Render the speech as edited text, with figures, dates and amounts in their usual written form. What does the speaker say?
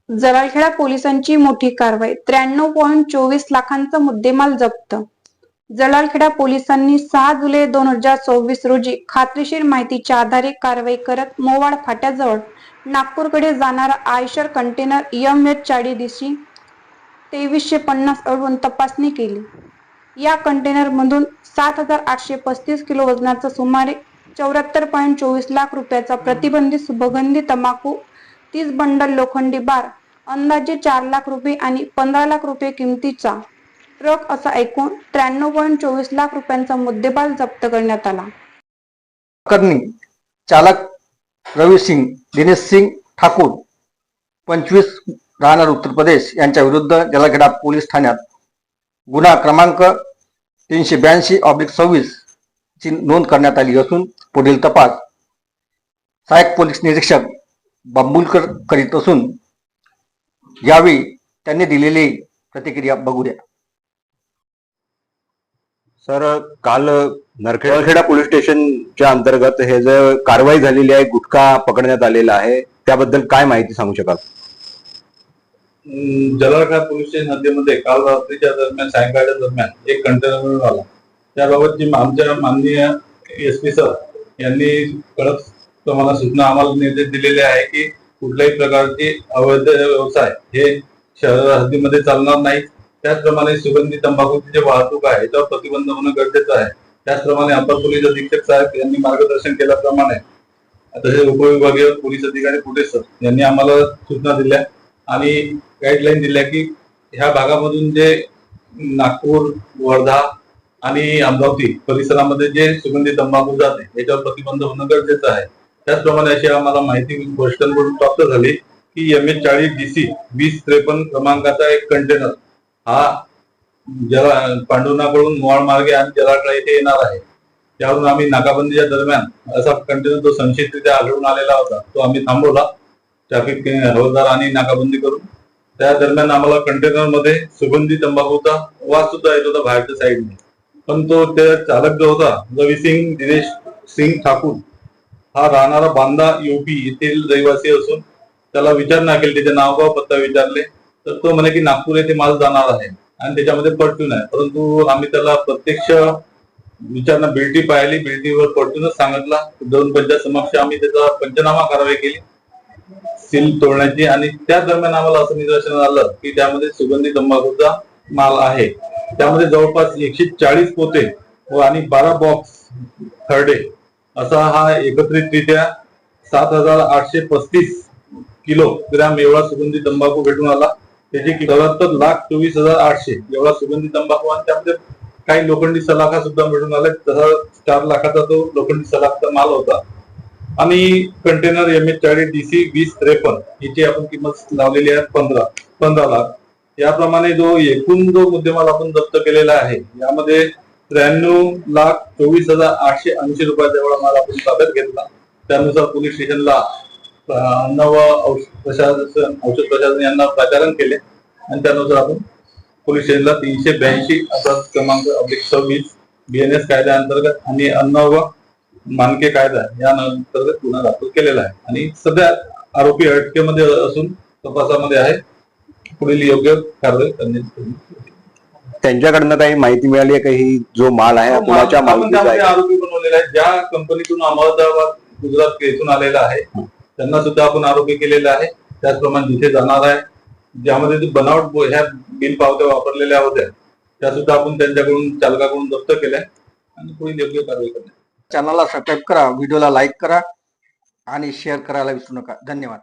जराखेडा पोलिसांची मोठी कारवाई 93.24 लाखांचा मुद्देमाल जप्त। जलालखेडा पोलिसांनी 6 जुलै 2024 रोजी खात्रीशीर माहितीच्या आधारे कारवाई करत मोवाड फाट्याजवळ नागपूरकडे जाणारा आयशर कंटेनर MH40DC 2350 अडवून तपासणी केली। या कंटेनरमधून 7835 किलो वजनाचा सुमारे 74.24 लाख रुपयाचा प्रतिबंधित सुगंधी तंबाखू, 30 बंडल लोखंडी बार, अंदाजे 4 लाख रुपये आणि 15 लाख रुपये किमतीचा ट्रक असा एकूण 93.24 लाख रुपयांचा मुद्देमाल जप्त करण्यात आला। प्रकरणी चालक रवि सिंग दिनेश सिंग ठाकूर 25 राहणार उत्तर प्रदेश यांच्या विरुद्ध जलालखेडा पोलीस ठाण्यात गुन्हा क्रमांक 382/26 ची नोंद करण्यात आली असून पुढील तपास सहाय्यक पोलीस निरीक्षक बांबुलकर करीत असून यावेळी त्यांनी दिलेली प्रतिक्रिया बघूया। सर, काल नरखेडा पोलीस स्टेशनच्या अंतर्गत हे जे कारवाई झालेली आहे, गुटखा पकडण्यात आलेला आहे, त्याबद्दल काय माहिती सांगू शकाल? जलालखेडा पोलीस स्टेशन हद्दीमध्ये काल रात्रीच्या दरम्यान सायंकाळच्या दरम्यान एक कंटेनर आला। त्याबाबतची आमच्या माननीय SP सर यांनी कडक प्रमाणात सूचना आम्हाला निर्देश दिलेले आहे की कुठल्याही प्रकारचे अवैध व्यवसाय हे शहर हद्दीमध्ये चालणार नाही। त्याचप्रमाणे सुगंधी तंबाखूची जे वाहतूक आहे याच्यावर प्रतिबंध होणं गरजेचं आहे। त्याचप्रमाणे अपर पोलीस अधीक्षक साहेब यांनी मार्गदर्शन केल्याप्रमाणे तसेच उपविभागीय पोलीस अधिकारी पुढे सर यांनी आम्हाला सूचना दिल्या आणि गाईडलाईन दिल्या की ह्या भागामधून जे नागपूर, वर्धा आणि अमरावती परिसरामध्ये जे सुगंधी तंबाखू जाते याच्यावर प्रतिबंध होणं गरजेचं आहे। त्याचप्रमाणे अशी आम्हाला माहिती गोष्टींकडून प्राप्त झाली की MH40DC 2053 क्रमांकाचा एक कंटेनर हा पांडुर्णाकडून मोवाड मार्गे आणि जलालखेडा इथे येणार आहे। त्यावरून आम्ही नाकाबंदीच्या दरम्यान असा कंटेनर जो संशयितरित्या आढळून आलेला होता तो आम्ही थांबवला ट्रॅफिक हवालदार आणि नाकाबंदी करून। त्या दरम्यान आम्हाला कंटेनर मध्ये सुगंधी तंबाखूचा वास सुद्धा येत होता बाहेरच्या साईडने, पण तो त्या चालक जो होता रवि सिंग दिनेश सिंग ठाकूर हा राहणारा बांदा UP येथील रहिवासी असून त्याला विचारणा केली, त्याचे नाव पत्ता विचारले तर तो म्हणे की नागपूर येथे माल जाणार आहे आणि त्याच्यामध्ये परचून आहे। परंतु आम्ही त्याला प्रत्यक्ष विचारणा बिल्टी पाहिली, बिल्टीवर परचूनच सांगितला। दोन पंचायत समक्ष आम्ही त्याचा पंचनामा कारवाई केली सील तोडण्याची आणि त्या दरम्यान आम्हाला असं निदर्शनास आलं की त्यामध्ये सुगंधी तंबाखूचा माल आहे। त्यामध्ये जवळपास 140 पोते व आणि 12 बॉक्स खर्डे असा हा एकत्रितरित्या 7835 किलोग्राम एवढा सुगंधी तंबाखू भेटून आला। त्याची 74,24,800 एवढा सुगंधी तंबाखू आणि त्यामध्ये काही लोखंडी सलाखा सुद्धा मिळून आले। तसा 4 लाखाचा तो लोखंडी सलाखचा माल होता आणि कंटेनर MH40DC 2053 याची आपण किंमत लावलेली आहे 15 लाख। याप्रमाणे जो एकूण जो मुद्देमाल आपण जप्त केलेला आहे यामध्ये 93,24,880 रुपयाचा एवढा माल आपण ताब्यात घेतला। त्यानुसार पोलीस स्टेशनला औषध प्रशासन यांना प्रचारण केले आणि त्यानुसार आपण पोलीस स्टेशनला 382 क्रमांक/26 BNS कायद्याअंतर्गत आणि अन्न व मानके कायदा या अंतर्गत गुन्हा दाखल केलेला आहे आणि सध्या आरोपी अटकेमध्ये असून तपासामध्ये आहे। पुढील योग्य कारवाई करण्याची त्यांच्याकडनं काही माहिती मिळाली आहे? काही जो माल आहे कुणाच्या मालकीचा आहे? आरोपी बनवलेला आहे। ज्या कंपनीतून अहमदाबाद गुजरात येथून आलेला आहे त्यांना सुद्धा आपण आरोपी केलेला आहे। त्याचप्रमाणे जिथे जाणार आहे ज्यामध्ये बनावट ह्या बिल पावत्या वापरलेल्या होत्या त्या सुद्धा आपण त्यांच्याकडून चालकाकडून जप्त केल्या आणि पुढील योग्य कारवाई करण्यात। चॅनलला सबस्क्राईब करा, व्हिडिओला लाईक करा आणि शेअर करायला विसरू नका। धन्यवाद।